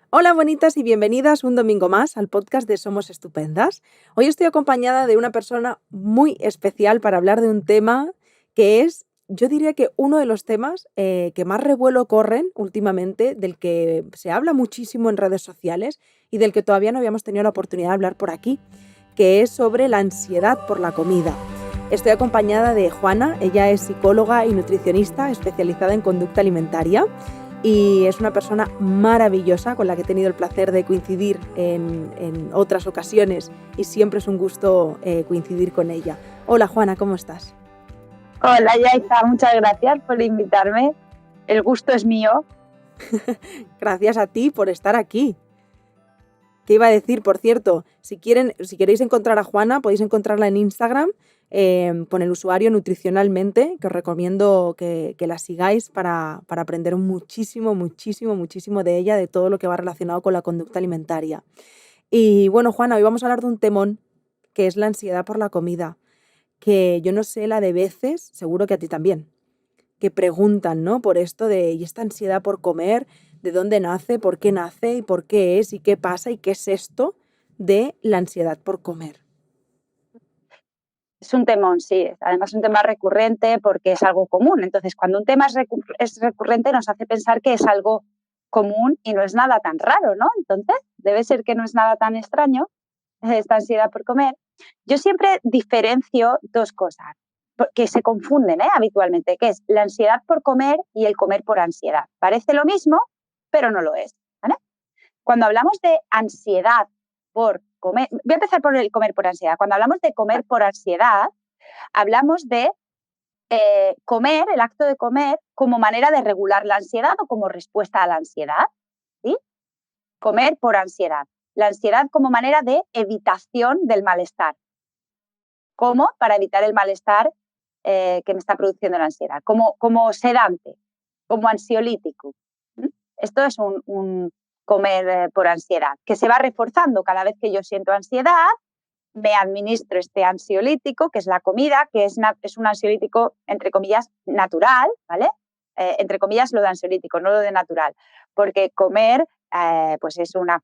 Hola bonitas y bienvenidas un domingo más al podcast de Somos Estupendas. Hoy estoy acompañada de una persona muy especial para hablar de un tema que es, yo diría que uno de los temas que más revuelo corren últimamente, del que se habla muchísimo en redes sociales y del que todavía no habíamos tenido la oportunidad de hablar por aquí, que es sobre la ansiedad por la comida. Estoy acompañada de Juana, ella es psicóloga y nutricionista especializada en conducta alimentaria y es una persona maravillosa con la que he tenido el placer de coincidir en otras ocasiones y siempre es un gusto coincidir con ella. Hola Juana, ¿cómo estás? Hola Yaisa, muchas gracias por invitarme. El gusto es mío. Gracias a ti por estar aquí. ¿Qué iba a decir? Por cierto, si queréis encontrar a Juana, podéis encontrarla en Instagram con el usuario Nutricionalmente, que os recomiendo que la sigáis para aprender muchísimo, muchísimo, muchísimo de ella, de todo lo que va relacionado con la conducta alimentaria. Y bueno, Juana, hoy vamos a hablar de un temón, que es la ansiedad por la comida, que yo no sé la de veces, seguro que a ti también, que preguntan, ¿no? Por esto de, ¿y esta ansiedad por comer? ¿De dónde nace? ¿Por qué nace? ¿Y por qué es? ¿Y qué pasa? ¿Y qué es esto de la ansiedad por comer? Es un temón, sí. Además, es un tema recurrente porque es algo común. Entonces, cuando un tema es recurrente, nos hace pensar que es algo común y no es nada tan raro, ¿no? Entonces, debe ser que no es nada tan extraño esta ansiedad por comer. Yo siempre diferencio dos cosas que se confunden habitualmente, que es la ansiedad por comer y el comer por ansiedad. Parece lo mismo, pero no lo es, ¿vale? Cuando hablamos de ansiedad por comer, voy a empezar por el comer por ansiedad. Cuando hablamos de comer por ansiedad, hablamos de comer, el acto de comer, como manera de regular la ansiedad o como respuesta a la ansiedad. ¿Sí? Comer por ansiedad. La ansiedad como manera de evitación del malestar. ¿Cómo? Para evitar el malestar que me está produciendo la ansiedad. Como sedante, como ansiolítico. ¿Mm? Esto es un comer por ansiedad, que se va reforzando cada vez que yo siento ansiedad. Me administro este ansiolítico, que es la comida, que es un ansiolítico, entre comillas, natural, ¿vale? Entre comillas, lo de ansiolítico, no lo de natural, porque comer pues es una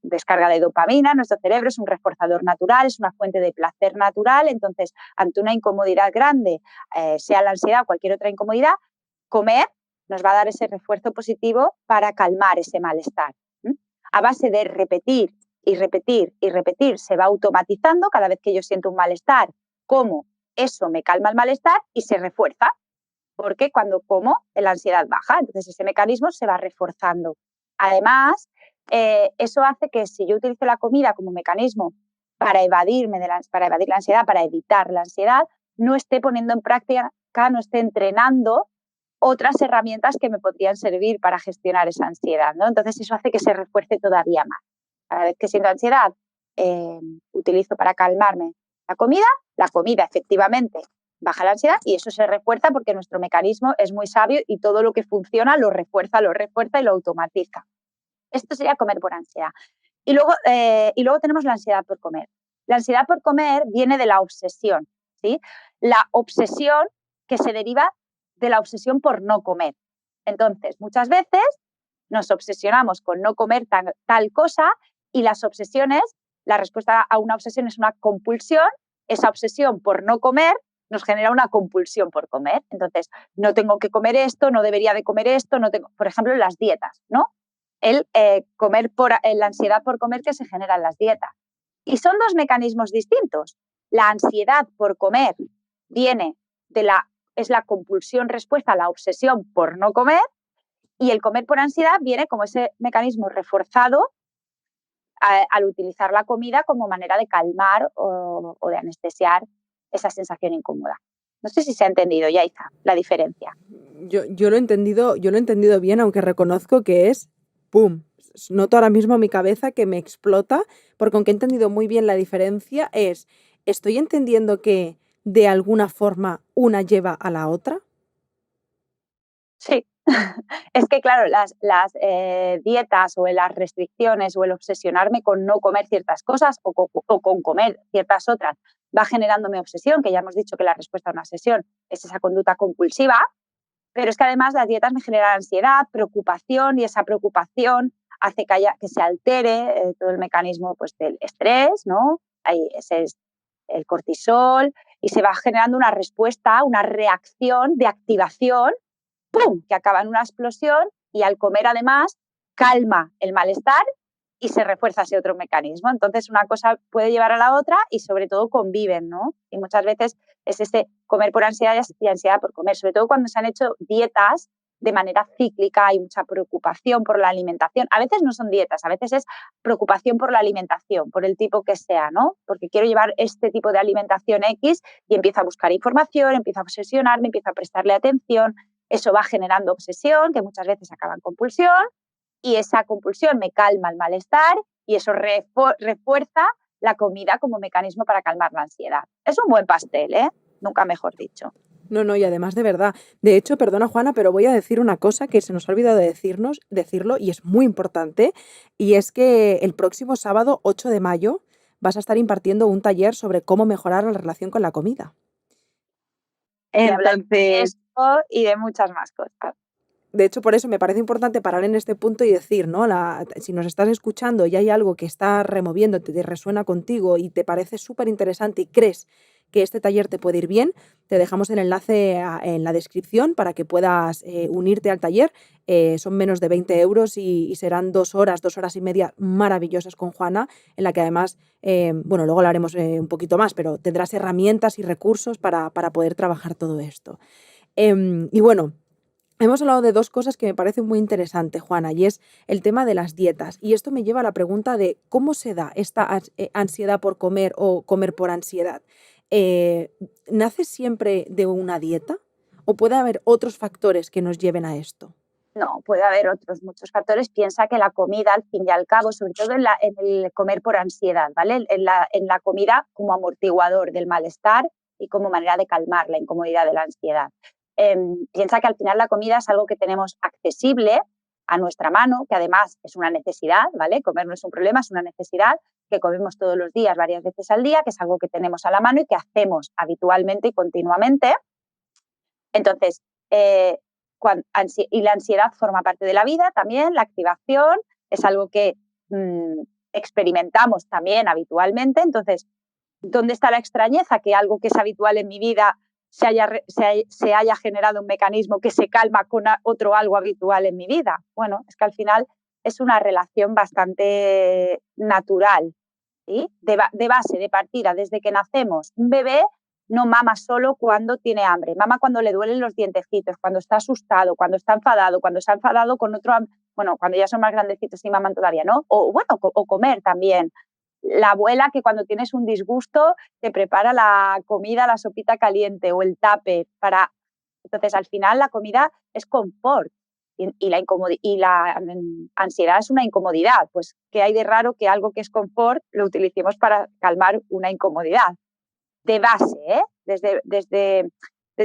descarga de dopamina en nuestro cerebro, es un reforzador natural, es una fuente de placer natural. Entonces, ante una incomodidad grande, sea la ansiedad o cualquier otra incomodidad, comer nos va a dar ese refuerzo positivo para calmar ese malestar. A base de repetir y repetir y repetir, se va automatizando cada vez que yo siento un malestar, como eso me calma el malestar y se refuerza, porque cuando como, la ansiedad baja, entonces ese mecanismo se va reforzando. Además, eso hace que si yo utilizo la comida como mecanismo para para evadir la ansiedad, para evitar la ansiedad, no esté poniendo en práctica, no esté entrenando otras herramientas que me podrían servir para gestionar esa ansiedad, ¿no? Entonces eso hace que se refuerce todavía más. Cada vez que siento ansiedad, utilizo para calmarme la comida efectivamente baja la ansiedad y eso se refuerza porque nuestro mecanismo es muy sabio y todo lo que funciona lo refuerza y lo automatiza. Esto sería comer por ansiedad. Y luego tenemos la ansiedad por comer. La ansiedad por comer viene de la obsesión, ¿sí? La obsesión que se deriva de la obsesión por no comer. Entonces, muchas veces nos obsesionamos con no comer tal cosa y las obsesiones, la respuesta a una obsesión es una compulsión. Esa obsesión por no comer nos genera una compulsión por comer. Entonces, no tengo que comer esto, no debería de comer esto, no tengo, por ejemplo, las dietas, ¿no? La ansiedad por comer que se genera en las dietas. Y son dos mecanismos distintos. La ansiedad por comer es la compulsión respuesta a la obsesión por no comer, y el comer por ansiedad viene como ese mecanismo reforzado al utilizar la comida como manera de calmar o de anestesiar esa sensación incómoda. No sé si se ha entendido, Yaiza, la diferencia. Yo lo he entendido bien, aunque reconozco que es ¡pum! Noto ahora mismo mi cabeza que me explota, porque aunque he entendido muy bien la diferencia, ¿estoy entendiendo que de alguna forma una lleva a la otra? Sí, es que claro, las dietas o las restricciones o el obsesionarme con no comer ciertas cosas o con comer ciertas otras va generando mi obsesión, que ya hemos dicho que la respuesta a una obsesión es esa conducta compulsiva, pero es que además las dietas me generan ansiedad, preocupación y esa preocupación hace que se altere todo el mecanismo pues, del estrés, ¿no? Ese es el cortisol, y se va generando una respuesta, una reacción de activación, ¡pum!, que acaba en una explosión, y al comer además calma el malestar y se refuerza ese otro mecanismo. Entonces una cosa puede llevar a la otra y sobre todo conviven, ¿no? Y muchas veces es ese comer por ansiedad y ansiedad por comer, sobre todo cuando se han hecho dietas de manera cíclica, hay mucha preocupación por la alimentación. A veces no son dietas, a veces es preocupación por la alimentación, por el tipo que sea, ¿no? Porque quiero llevar este tipo de alimentación X y empiezo a buscar información, empiezo a obsesionarme, empiezo a prestarle atención. Eso va generando obsesión, que muchas veces acaba en compulsión, y esa compulsión me calma el malestar y eso refuerza la comida como mecanismo para calmar la ansiedad. Es un buen pastel, ¿eh? Nunca mejor dicho. No, y además de verdad. De hecho, perdona Juana, pero voy a decir una cosa que se nos ha olvidado de decirlo y es muy importante, y es que el próximo sábado 8 de mayo vas a estar impartiendo un taller sobre cómo mejorar la relación con la comida. Entonces, de esto y de muchas más cosas. De hecho, por eso me parece importante parar en este punto y decir, ¿no? Si nos estás escuchando y hay algo que está removiendo, te resuena contigo y te parece súper interesante y crees que este taller te puede ir bien, te dejamos el enlace en la descripción para que puedas unirte al taller. Son menos de 20 euros y serán 2 horas y media maravillosas con Juana, en la que además, bueno, luego lo haremos un poquito más, pero tendrás herramientas y recursos para poder trabajar todo esto. Y bueno, hemos hablado de 2 cosas que me parecen muy interesantes, Juana, y es el tema de las dietas. Y esto me lleva a la pregunta de cómo se da esta ansiedad por comer o comer por ansiedad. ¿Nace siempre de una dieta o puede haber otros factores que nos lleven a esto? No, puede haber muchos factores. Piensa que la comida, al fin y al cabo, sobre todo en el comer por ansiedad, ¿vale? En la comida como amortiguador del malestar y como manera de calmar la incomodidad de la ansiedad. Piensa que al final la comida es algo que tenemos accesible a nuestra mano, que además es una necesidad, ¿vale? Comer no es un problema, es una necesidad que comemos todos los días, varias veces al día, que es algo que tenemos a la mano y que hacemos habitualmente y continuamente. Entonces, y la ansiedad forma parte de la vida también, la activación es algo que experimentamos también habitualmente. Entonces, ¿dónde está la extrañeza? Que algo que es habitual en mi vida se haya generado un mecanismo que se calma con otro algo habitual en mi vida. Bueno, es que al final es una relación bastante natural, ¿sí? De base, de partida, desde que nacemos. Un bebé no mama solo cuando tiene hambre, mama cuando le duelen los dientecitos, cuando está asustado, cuando está enfadado, cuando se ha enfadado con otro, bueno, cuando ya son más grandecitos y maman todavía, ¿no? O bueno, o comer también. La abuela que cuando tienes un disgusto te prepara la comida, la sopita caliente o el tupper para... Entonces, al final la comida es confort y la ansiedad es una incomodidad. Pues, ¿qué hay de raro que algo que es confort lo utilicemos para calmar una incomodidad? De base, ¿eh? Desde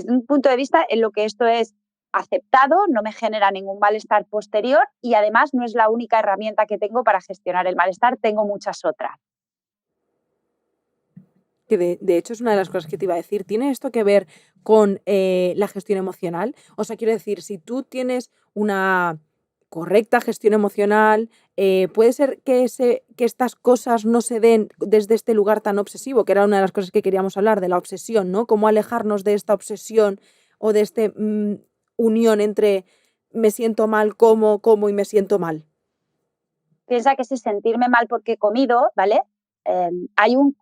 un punto de vista en lo que esto es aceptado, no me genera ningún malestar posterior y además no es la única herramienta que tengo para gestionar el malestar, tengo muchas otras. Que de hecho es una de las cosas que te iba a decir. ¿Tiene esto que ver con la gestión emocional? O sea, quiero decir, si tú tienes una correcta gestión emocional, puede ser que estas cosas no se den desde este lugar tan obsesivo, que era una de las cosas que queríamos hablar, de la obsesión, ¿no? Cómo alejarnos de esta obsesión o de esta unión entre me siento mal, como y me siento mal. Piensa que ese sentirme mal porque he comido, ¿vale? Hay un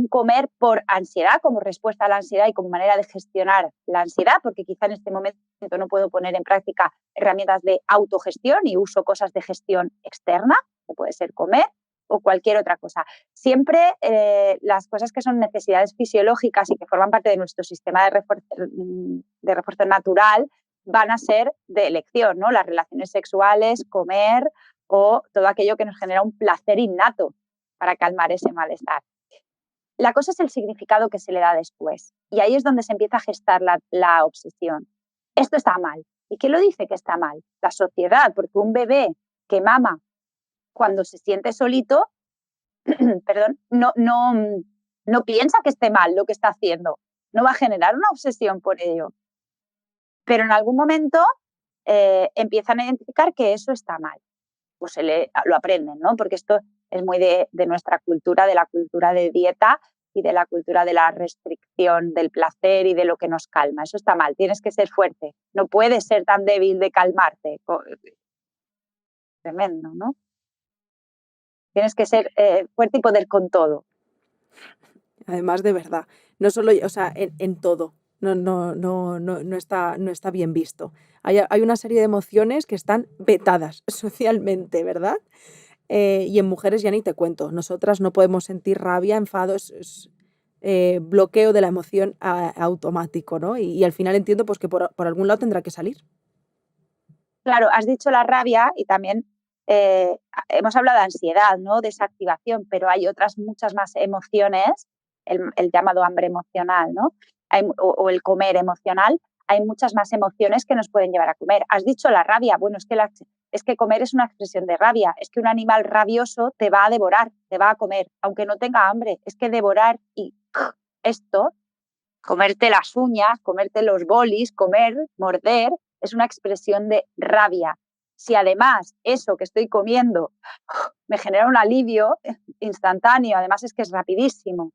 comer por ansiedad, como respuesta a la ansiedad y como manera de gestionar la ansiedad, porque quizá en este momento no puedo poner en práctica herramientas de autogestión y uso cosas de gestión externa, que puede ser comer o cualquier otra cosa. Siempre las cosas que son necesidades fisiológicas y que forman parte de nuestro sistema de refuerzo natural van a ser de elección, ¿no? Las relaciones sexuales, comer o todo aquello que nos genera un placer innato para calmar ese malestar. La cosa es el significado que se le da después. Y ahí es donde se empieza a gestar la obsesión. Esto está mal. ¿Y quién lo dice que está mal? La sociedad, porque un bebé que mama cuando se siente solito, perdón, no piensa que esté mal lo que está haciendo. No va a generar una obsesión por ello. Pero en algún momento empiezan a identificar que eso está mal. pues lo aprenden, ¿no? Porque esto es muy de nuestra cultura, de la cultura de dieta y de la cultura de la restricción del placer y de lo que nos calma. Eso está mal, tienes que ser fuerte, no puedes ser tan débil de calmarte. Tremendo, ¿no? Tienes que ser fuerte y poder con todo. Además, de verdad, no solo, o sea, en todo. No está bien visto. Hay una serie de emociones que están vetadas socialmente, ¿verdad? Y en mujeres ya ni te cuento. Nosotras no podemos sentir rabia, enfado, es bloqueo de la emoción automático, ¿no? Y al final entiendo pues que por algún lado tendrá que salir. Claro, has dicho la rabia y también hemos hablado de ansiedad, ¿no? Desactivación, pero hay otras muchas más emociones, el llamado hambre emocional, ¿no? O el comer emocional. Hay muchas más emociones que nos pueden llevar a comer. Has dicho la rabia. Bueno, es que comer es una expresión de rabia. Es que un animal rabioso te va a devorar, te va a comer, aunque no tenga hambre. Es que devorar y esto, comerte las uñas, comerte los bolis, morder, es una expresión de rabia. Si además eso que estoy comiendo me genera un alivio instantáneo, además es que es rapidísimo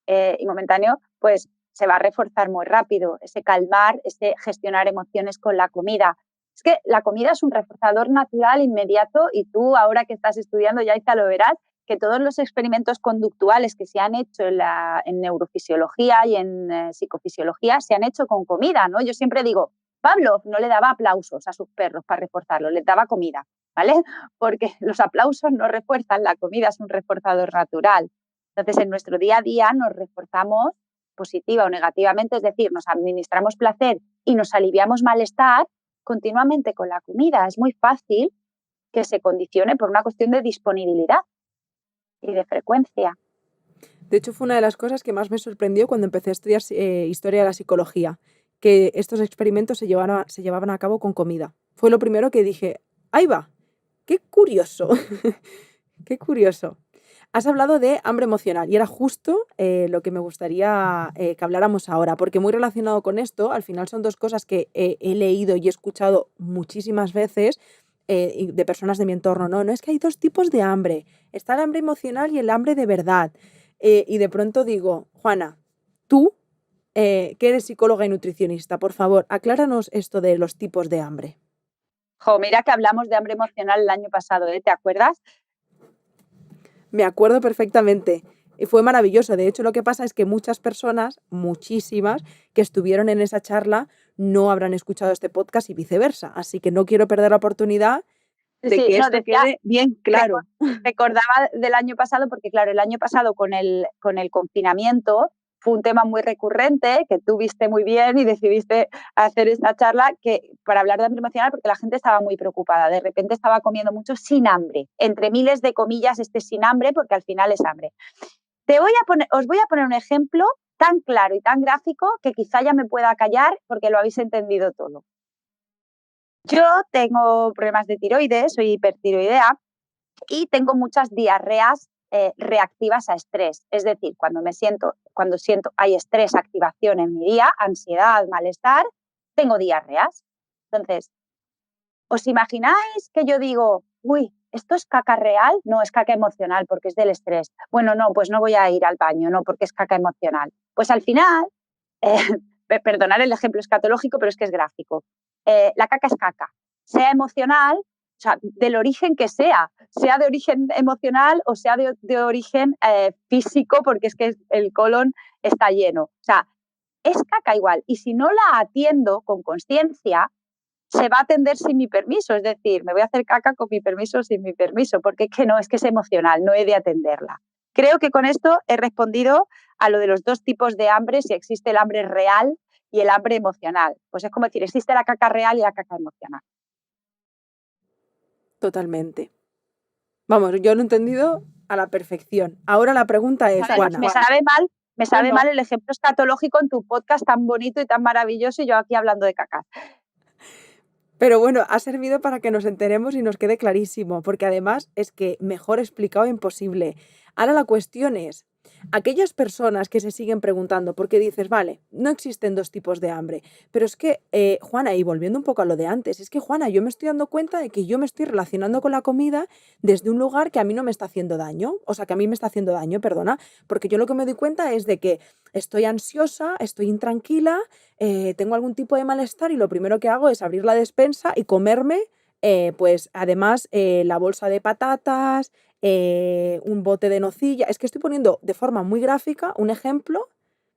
y momentáneo, pues se va a reforzar muy rápido ese calmar, ese gestionar emociones con la comida. Es que la comida es un reforzador natural inmediato y tú ahora que estás estudiando, Yaiza, lo verás, que todos los experimentos conductuales que se han hecho en neurofisiología y en psicofisiología se han hecho con comida, ¿no? Yo siempre digo, Pavlov no le daba aplausos a sus perros para reforzarlos, les daba comida, ¿vale? Porque los aplausos no refuerzan la comida, es un reforzador natural. Entonces, en nuestro día a día nos reforzamos positiva o negativamente, es decir, nos administramos placer y nos aliviamos malestar continuamente con la comida. Es muy fácil que se condicione por una cuestión de disponibilidad y de frecuencia. De hecho, fue una de las cosas que más me sorprendió cuando empecé a estudiar historia de la psicología, que estos experimentos se llevaban a cabo con comida. Fue lo primero que dije, ¡ahí va! ¡Qué curioso! ¡Qué curioso! Has hablado de hambre emocional y era justo lo que me gustaría que habláramos ahora, porque muy relacionado con esto, al final son dos cosas que he leído y he escuchado muchísimas veces de personas de mi entorno. No, es que hay dos tipos de hambre. Está el hambre emocional y el hambre de verdad. Y de pronto digo, Juana, tú, que eres psicóloga y nutricionista, por favor, acláranos esto de los tipos de hambre. Mira que hablamos de hambre emocional el año pasado, ¿te acuerdas? Me acuerdo perfectamente. Y fue maravilloso. De hecho, lo que pasa es que muchas personas, muchísimas, que estuvieron en esa charla, no habrán escuchado este podcast y viceversa. Así que no quiero perder la oportunidad de que esto quede bien claro. Recordaba del año pasado porque, claro, el año pasado con el confinamiento fue un tema muy recurrente que tú viste muy bien y decidiste hacer esta charla para hablar de hambre emocional porque la gente estaba muy preocupada. De repente estaba comiendo mucho sin hambre, entre miles de comillas sin hambre porque al final es hambre. Os voy a poner un ejemplo tan claro y tan gráfico que quizá ya me pueda callar porque lo habéis entendido todo. Yo tengo problemas de tiroides, soy hipertiroidea y tengo muchas diarreas reactivas a estrés. Es decir, cuando siento hay estrés, activación en mi día, ansiedad, malestar, tengo diarreas. Entonces, ¿os imagináis que yo digo, uy, esto es caca real? No, es caca emocional porque es del estrés. Bueno, no, pues no voy a ir al baño, no, porque es caca emocional. Pues al final, perdonad el ejemplo escatológico, pero es que es gráfico. La caca es caca, sea emocional, o sea, del origen que sea de origen emocional o sea de origen físico, porque es que el colon está lleno. O sea, es caca igual. Y si no la atiendo con consciencia, se va a atender sin mi permiso. Es decir, me voy a hacer caca con mi permiso o sin mi permiso, porque es que no, es que es emocional, no he de atenderla. Creo que con esto he respondido a lo de los dos tipos de hambre, si existe el hambre real y el hambre emocional. Pues es como decir, existe la caca real y la caca emocional. Totalmente. Vamos, yo lo he entendido a la perfección. Ahora la pregunta es, Juana. Me sabe mal el ejemplo escatológico en tu podcast tan bonito y tan maravilloso y yo aquí hablando de caca. Pero bueno, ha servido para que nos enteremos y nos quede clarísimo, porque además es que mejor explicado imposible. Ahora la cuestión es, aquellas personas que se siguen preguntando, porque dices, vale, no existen dos tipos de hambre, pero es que, Juana, y volviendo un poco a lo de antes, es que, Juana, yo me estoy dando cuenta de que yo me estoy relacionando con la comida desde un lugar que a mí no me está haciendo daño, o sea, que a mí me está haciendo daño, perdona, porque yo lo que me doy cuenta es de que estoy ansiosa, estoy intranquila, tengo algún tipo de malestar y lo primero que hago es abrir la despensa y comerme, pues además, la bolsa de patatas, un bote de nocilla. Es que estoy poniendo de forma muy gráfica un ejemplo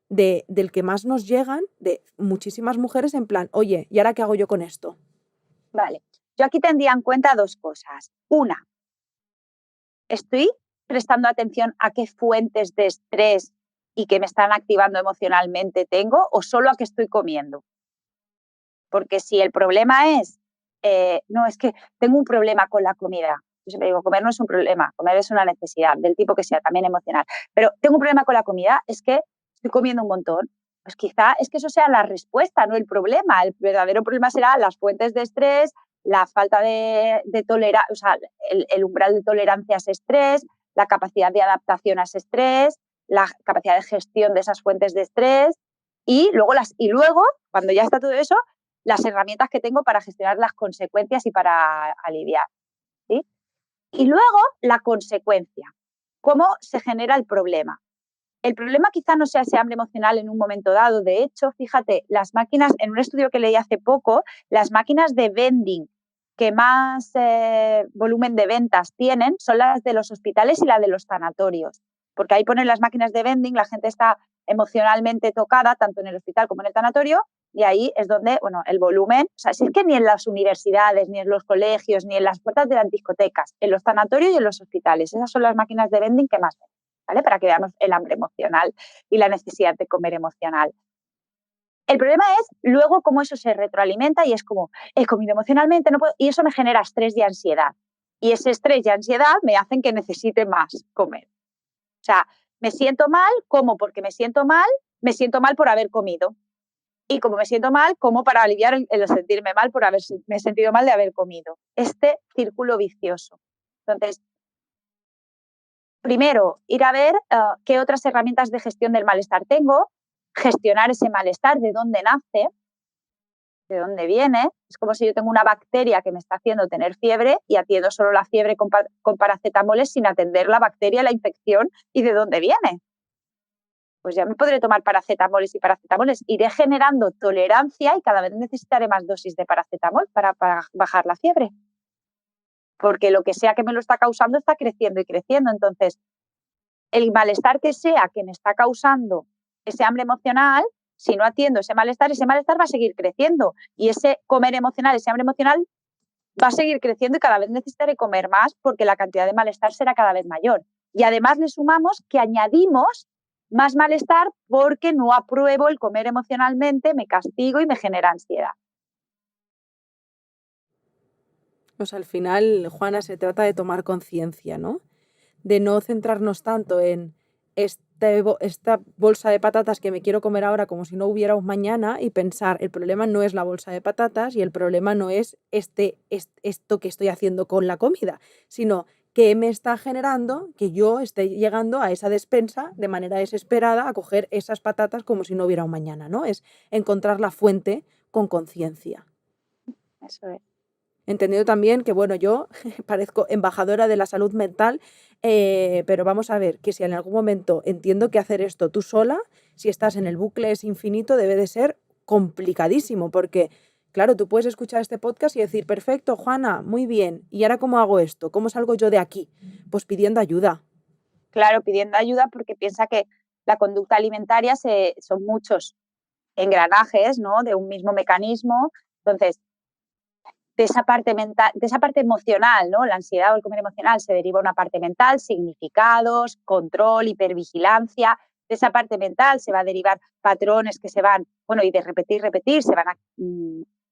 del que más nos llegan de muchísimas mujeres en plan, oye, ¿y ahora qué hago yo con esto? Vale, yo aquí tendría en cuenta dos cosas. Una, estoy prestando atención a qué fuentes de estrés y que me están activando emocionalmente tengo o solo a qué estoy comiendo. Porque si el problema es, no, es que tengo un problema con la comida. Yo siempre digo, comer no es un problema, comer es una necesidad, del tipo que sea, también emocional. Pero tengo un problema con la comida, es que estoy comiendo un montón. Pues quizá es que eso sea la respuesta, no el problema. El verdadero problema será las fuentes de estrés, la falta de tolerancia, o sea, el umbral de tolerancia a ese estrés, la capacidad de adaptación a ese estrés, la capacidad de gestión de esas fuentes de estrés y luego, cuando ya está todo eso, las herramientas que tengo para gestionar las consecuencias y para aliviar, ¿sí? Y luego la consecuencia, cómo se genera el problema. El problema quizá no sea ese hambre emocional en un momento dado. De hecho, fíjate, las máquinas, en un estudio que leí hace poco, las máquinas de vending que más volumen de ventas tienen son las de los hospitales y las de los tanatorios. Porque ahí ponen las máquinas de vending, la gente está emocionalmente tocada, tanto en el hospital como en el tanatorio, y ahí es donde, bueno, el volumen, o sea, si es que ni en las universidades, ni en los colegios, ni en las puertas de las discotecas, en los tanatorios y en los hospitales, esas son las máquinas de vending que más ven, ¿vale? Para que veamos el hambre emocional y la necesidad de comer emocional. El problema es luego cómo eso se retroalimenta y es como, he comido emocionalmente, no puedo, y eso me genera estrés y ansiedad. Y ese estrés y ansiedad me hacen que necesite más comer. O sea, me siento mal, como porque me siento mal por haber comido. Y como me siento mal, como para aliviar el sentirme mal por haberme sentido mal de haber comido. Este círculo vicioso. Entonces, primero, ir a ver qué otras herramientas de gestión del malestar tengo, gestionar ese malestar, de dónde nace, de dónde viene. Es como si yo tengo una bacteria que me está haciendo tener fiebre y atiendo solo la fiebre con paracetamoles sin atender la bacteria, la infección y de dónde viene. Pues ya me podré tomar paracetamoles y paracetamoles. Iré generando tolerancia y cada vez necesitaré más dosis de paracetamol para bajar la fiebre. Porque lo que sea que me lo está causando está creciendo y creciendo. Entonces, el malestar que sea que me está causando ese hambre emocional, si no atiendo ese malestar va a seguir creciendo. Y ese comer emocional, ese hambre emocional, va a seguir creciendo y cada vez necesitaré comer más porque la cantidad de malestar será cada vez mayor. Y además le sumamos que añadimos más malestar porque no apruebo el comer emocionalmente, me castigo y me genera ansiedad. Pues al final, Juana, se trata de tomar conciencia, ¿no? De no centrarnos tanto en esta bolsa de patatas que me quiero comer ahora como si no hubiera un mañana y pensar, el problema no es la bolsa de patatas y el problema no es esto que estoy haciendo con la comida, sino que me está generando que yo esté llegando a esa despensa de manera desesperada a coger esas patatas como si no hubiera un mañana, ¿no? Es encontrar la fuente con conciencia. Eso es. Entendiendo también que, bueno, yo parezco embajadora de la salud mental, pero vamos a ver que si en algún momento entiendo que hacer esto tú sola, si estás en el bucle es infinito, debe de ser complicadísimo, porque, claro, tú puedes escuchar este podcast y decir, perfecto, Juana, muy bien, ¿y ahora cómo hago esto? ¿Cómo salgo yo de aquí? Pues pidiendo ayuda. Claro, pidiendo ayuda porque piensa que la conducta alimentaria son muchos engranajes, ¿no? De un mismo mecanismo. Entonces, de esa parte mental, de esa parte emocional, ¿no? La ansiedad o el comer emocional se deriva una parte mental, significados, control, hipervigilancia. De esa parte mental se va a derivar patrones que se van, bueno, y de repetir, se van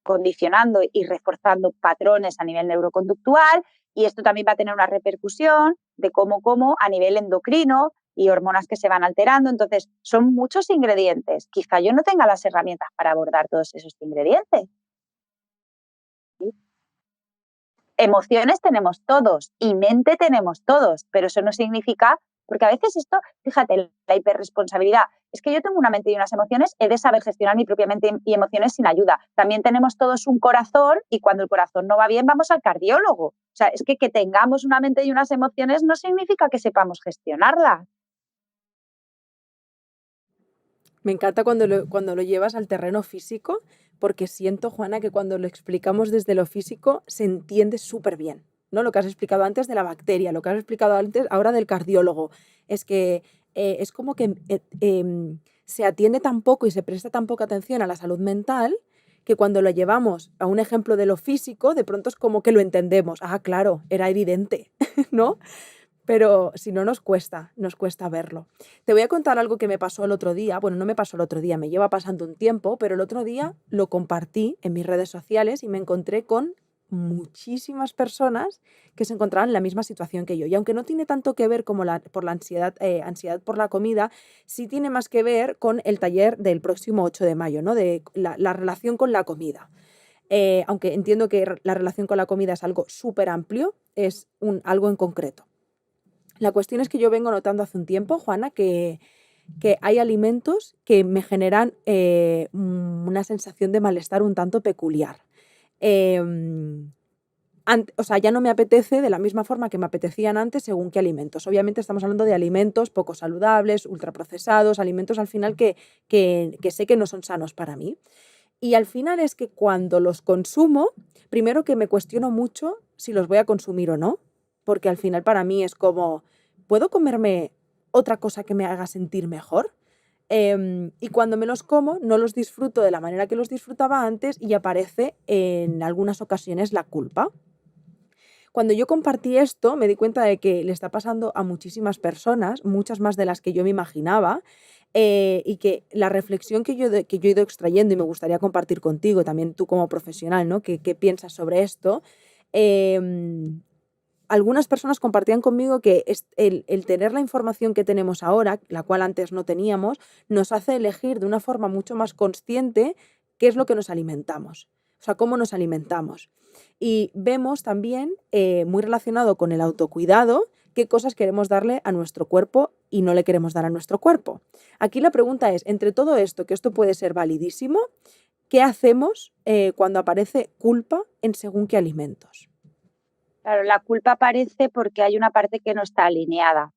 condicionando y reforzando patrones a nivel neuroconductual. Y esto también va a tener una repercusión de cómo a nivel endocrino y hormonas que se van alterando. Entonces, son muchos ingredientes. Quizá yo no tenga las herramientas para abordar todos esos ingredientes. ¿Sí? Emociones tenemos todos y mente tenemos todos, pero eso no significa Porque a veces esto, fíjate, la hiperresponsabilidad, es que yo tengo una mente y unas emociones, he de saber gestionar mi propia mente y emociones sin ayuda. También tenemos todos un corazón y cuando el corazón no va bien vamos al cardiólogo. O sea, es que tengamos una mente y unas emociones no significa que sepamos gestionarlas. Me encanta cuando lo llevas al terreno físico, porque siento, Juana, que cuando lo explicamos desde lo físico se entiende súper bien, ¿no? Lo que has explicado antes de la bacteria, lo que has explicado antes ahora del cardiólogo. Es que es como que se atiende tan poco y se presta tan poca atención a la salud mental que cuando lo llevamos a un ejemplo de lo físico, de pronto es como que lo entendemos. Ah, claro, era evidente, ¿no? Pero si no nos cuesta verlo. Te voy a contar algo que me pasó el otro día. Bueno, no me pasó el otro día, me lleva pasando un tiempo, pero el otro día lo compartí en mis redes sociales y me encontré con muchísimas personas que se encontraban en la misma situación que yo. Y aunque no tiene tanto que ver como por la ansiedad por la comida, sí tiene más que ver con el taller del próximo 8 de mayo, ¿no? De la relación con la comida. Aunque entiendo que la relación con la comida es algo súper amplio, es algo en concreto. La cuestión es que yo vengo notando hace un tiempo, Juana, que hay alimentos que me generan una sensación de malestar un tanto peculiar. O sea, ya no me apetece de la misma forma que me apetecían antes según qué alimentos. Obviamente estamos hablando de alimentos poco saludables, ultraprocesados, alimentos al final que sé que no son sanos para mí. Y al final es que cuando los consumo, primero que me cuestiono mucho si los voy a consumir o no, porque al final para mí es como, ¿puedo comerme otra cosa que me haga sentir mejor? Y cuando me los como, no los disfruto de la manera que los disfrutaba antes y aparece en algunas ocasiones la culpa. Cuando yo compartí esto, me di cuenta de que le está pasando a muchísimas personas, muchas más de las que yo me imaginaba, y que la reflexión que yo he ido extrayendo y me gustaría compartir contigo, también tú como profesional, ¿no? ¿Qué piensas sobre esto? Em, Algunas personas compartían conmigo que el tener la información que tenemos ahora, la cual antes no teníamos, nos hace elegir de una forma mucho más consciente qué es lo que nos alimentamos, o sea, cómo nos alimentamos. Y vemos también, muy relacionado con el autocuidado, qué cosas queremos darle a nuestro cuerpo y no le queremos dar a nuestro cuerpo. Aquí la pregunta es, entre todo esto, que esto puede ser validísimo, ¿qué hacemos cuando aparece culpa en según qué alimentos? Claro, la culpa aparece porque hay una parte que no está alineada.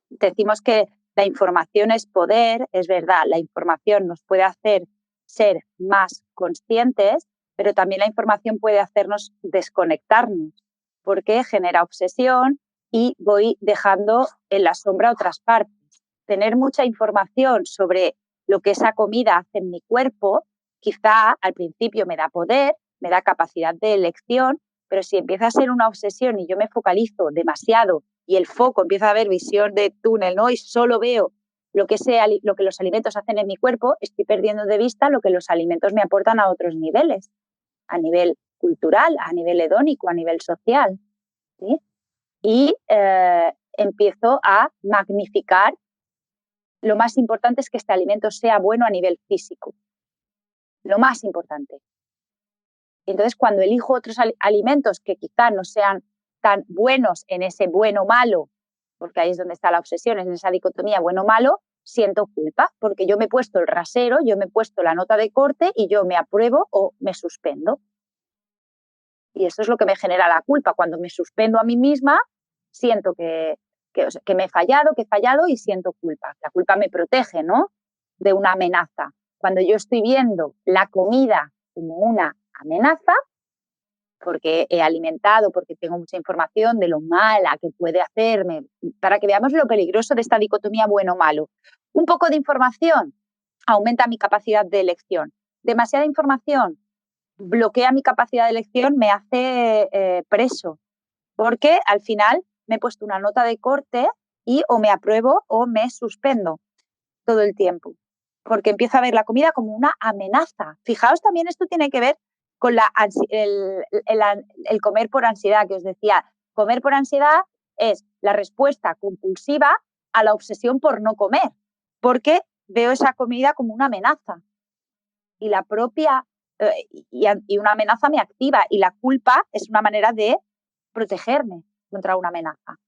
Decimos que la información es poder, es verdad, la información nos puede hacer ser más conscientes, pero también la información puede hacernos desconectarnos, porque genera obsesión y voy dejando en la sombra otras partes. Tener mucha información sobre lo que esa comida hace en mi cuerpo, quizá al principio me da poder, me da capacidad de elección, pero si empieza a ser una obsesión y yo me focalizo demasiado y el foco empieza a ver visión de túnel, ¿no? Y solo veo lo que los alimentos hacen en mi cuerpo, estoy perdiendo de vista lo que los alimentos me aportan a otros niveles, a nivel cultural, a nivel hedónico, a nivel social, ¿sí? Y empiezo a magnificar. Lo más importante es que este alimento sea bueno a nivel físico, lo más importante. Entonces, cuando elijo otros alimentos que quizá no sean tan buenos en ese bueno-malo, porque ahí es donde está la obsesión, es en esa dicotomía bueno-malo, siento culpa, porque yo me he puesto el rasero, yo me he puesto la nota de corte y yo me apruebo o me suspendo. Y eso es lo que me genera la culpa. Cuando me suspendo a mí misma, siento que me he fallado y siento culpa. La culpa me protege, ¿no? De una amenaza. Cuando yo estoy viendo la comida como una amenaza, porque he alimentado, porque tengo mucha información de lo mala que puede hacerme, para que veamos lo peligroso de esta dicotomía bueno-malo. Un poco de información aumenta mi capacidad de elección. Demasiada información bloquea mi capacidad de elección, me hace preso, porque al final me he puesto una nota de corte y o me apruebo o me suspendo todo el tiempo, porque empiezo a ver la comida como una amenaza. Fijaos, también esto tiene que ver con el comer por ansiedad, que os decía. Comer por ansiedad es la respuesta compulsiva a la obsesión por no comer, porque veo esa comida como una amenaza. Y la propia, y una amenaza me activa, y la culpa es una manera de protegerme contra una amenaza.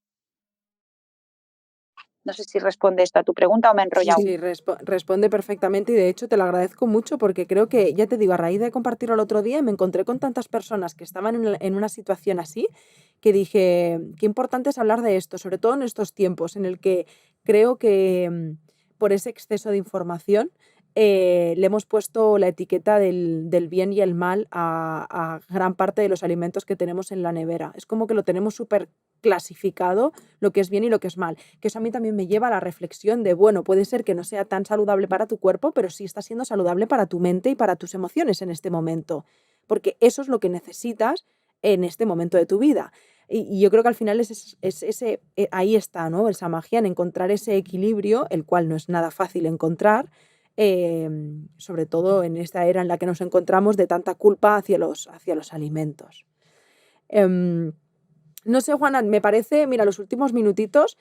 No sé si responde esto a tu pregunta o me he enrollado. Sí, responde perfectamente y de hecho te lo agradezco mucho porque creo que, ya te digo, a raíz de compartirlo el otro día me encontré con tantas personas que estaban en una situación así que dije, qué importante es hablar de esto, sobre todo en estos tiempos en el que creo que por ese exceso de información le hemos puesto la etiqueta del bien y el mal a gran parte de los alimentos que tenemos en la nevera. Es como que lo tenemos súper clasificado lo que es bien y lo que es mal. Que eso a mí también me lleva a la reflexión de, bueno, puede ser que no sea tan saludable para tu cuerpo, pero sí está siendo saludable para tu mente y para tus emociones en este momento. Porque eso es lo que necesitas en este momento de tu vida. Y yo creo que al final es ese, ahí está, ¿no? Esa magia en encontrar ese equilibrio, el cual no es nada fácil encontrar, sobre todo en esta era en la que nos encontramos de tanta culpa hacia los alimentos. No sé, Juana, me parece, mira, los últimos minutitos,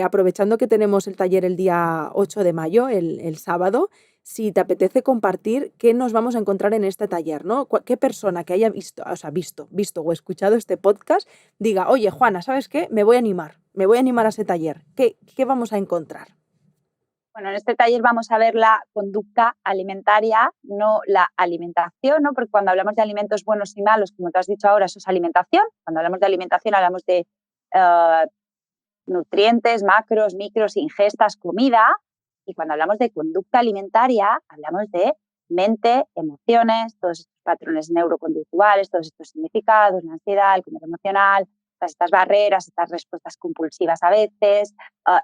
aprovechando que tenemos el taller el día 8 de mayo, el sábado, si te apetece compartir qué nos vamos a encontrar en este taller, ¿no? ¿Qué persona que haya visto o escuchado este podcast diga, oye, Juana, ¿sabes qué? Me voy a animar a ese taller. ¿Qué vamos a encontrar? Bueno, en este taller vamos a ver la conducta alimentaria, no la alimentación, ¿no? Porque cuando hablamos de alimentos buenos y malos, como tú has dicho ahora, eso es alimentación. Cuando hablamos de alimentación hablamos de nutrientes, macros, micros, ingestas, comida. Y cuando hablamos de conducta alimentaria, hablamos de mente, emociones, todos estos patrones neuroconductuales, todos estos significados, la ansiedad, el comer emocional, todas estas barreras, estas respuestas compulsivas a veces,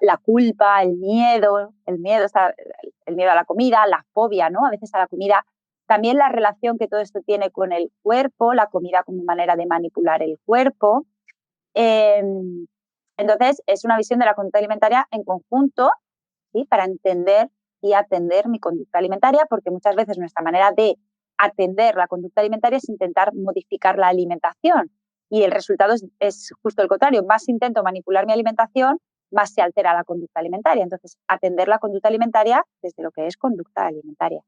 la culpa, el miedo a la comida, la fobia, ¿no? A veces a la comida. También la relación que todo esto tiene con el cuerpo, la comida como manera de manipular el cuerpo. Entonces, es una visión de la conducta alimentaria en conjunto, ¿sí? Para entender y atender mi conducta alimentaria, porque muchas veces nuestra manera de atender la conducta alimentaria es intentar modificar la alimentación. Y el resultado es justo el contrario. Más intento manipular mi alimentación, más se altera la conducta alimentaria. Entonces, atender la conducta alimentaria desde lo que es conducta alimentaria.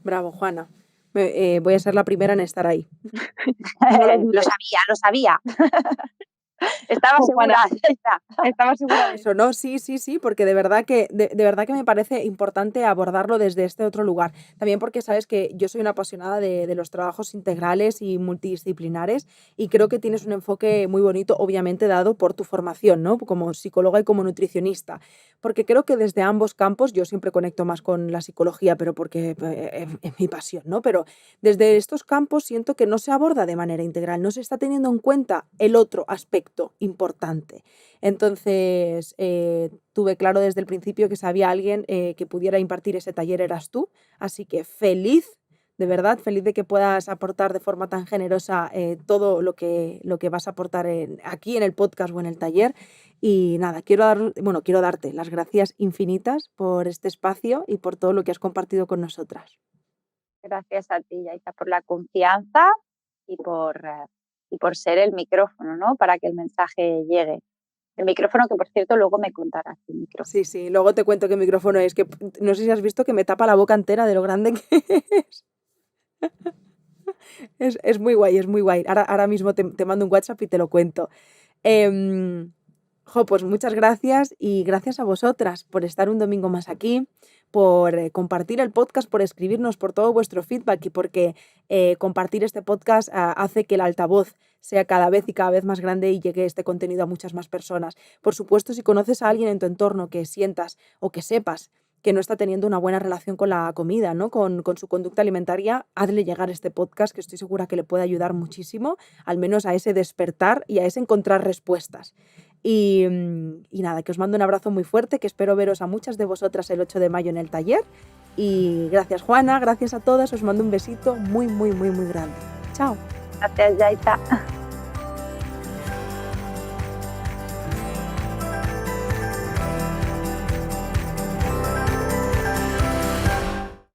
Bravo, Juana. Voy a ser la primera en estar ahí. Lo sabía. Estaba segura. Estaba segura de eso, ¿no? Sí, porque de verdad que me parece importante abordarlo desde este otro lugar. También porque sabes que yo soy una apasionada de los trabajos integrales y multidisciplinares y creo que tienes un enfoque muy bonito, obviamente dado por tu formación, ¿no? Como psicóloga y como nutricionista. Porque creo que desde ambos campos, yo siempre conecto más con la psicología, pero porque es mi pasión, ¿no? Pero desde estos campos siento que no se aborda de manera integral, no se está teniendo en cuenta el otro aspecto importante. Entonces, tuve claro desde el principio que si había alguien que pudiera impartir ese taller eras tú, así que feliz, de verdad, feliz de que puedas aportar de forma tan generosa todo lo que vas a aportar aquí en el podcast o en el taller. Y nada, quiero darte las gracias infinitas por este espacio y por todo lo que has compartido con nosotras. Gracias a ti, Yaita, por la confianza y por ser el micrófono, ¿no? Para que el mensaje llegue. El micrófono que, por cierto, luego me contarás. El micrófono. Sí, luego te cuento qué micrófono es, que no sé si has visto que me tapa la boca entera de lo grande que es. Es muy guay, es muy guay. Ahora mismo te mando un WhatsApp y te lo cuento. Pues muchas gracias y gracias a vosotras por estar un domingo más aquí, por compartir el podcast, por escribirnos, por todo vuestro feedback y porque compartir este podcast hace que el altavoz sea cada vez más grande y llegue este contenido a muchas más personas. Por supuesto, si conoces a alguien en tu entorno que sientas o que sepas que no está teniendo una buena relación con la comida, ¿no? Con su conducta alimentaria, hazle llegar este podcast que estoy segura que le puede ayudar muchísimo, al menos a ese despertar y a ese encontrar respuestas. Y nada, que os mando un abrazo muy fuerte, que espero veros a muchas de vosotras el 8 de mayo en el taller. Y gracias, Juana, gracias a todas, os mando un besito muy, muy, muy, muy grande. Chao. Gracias, Yaita.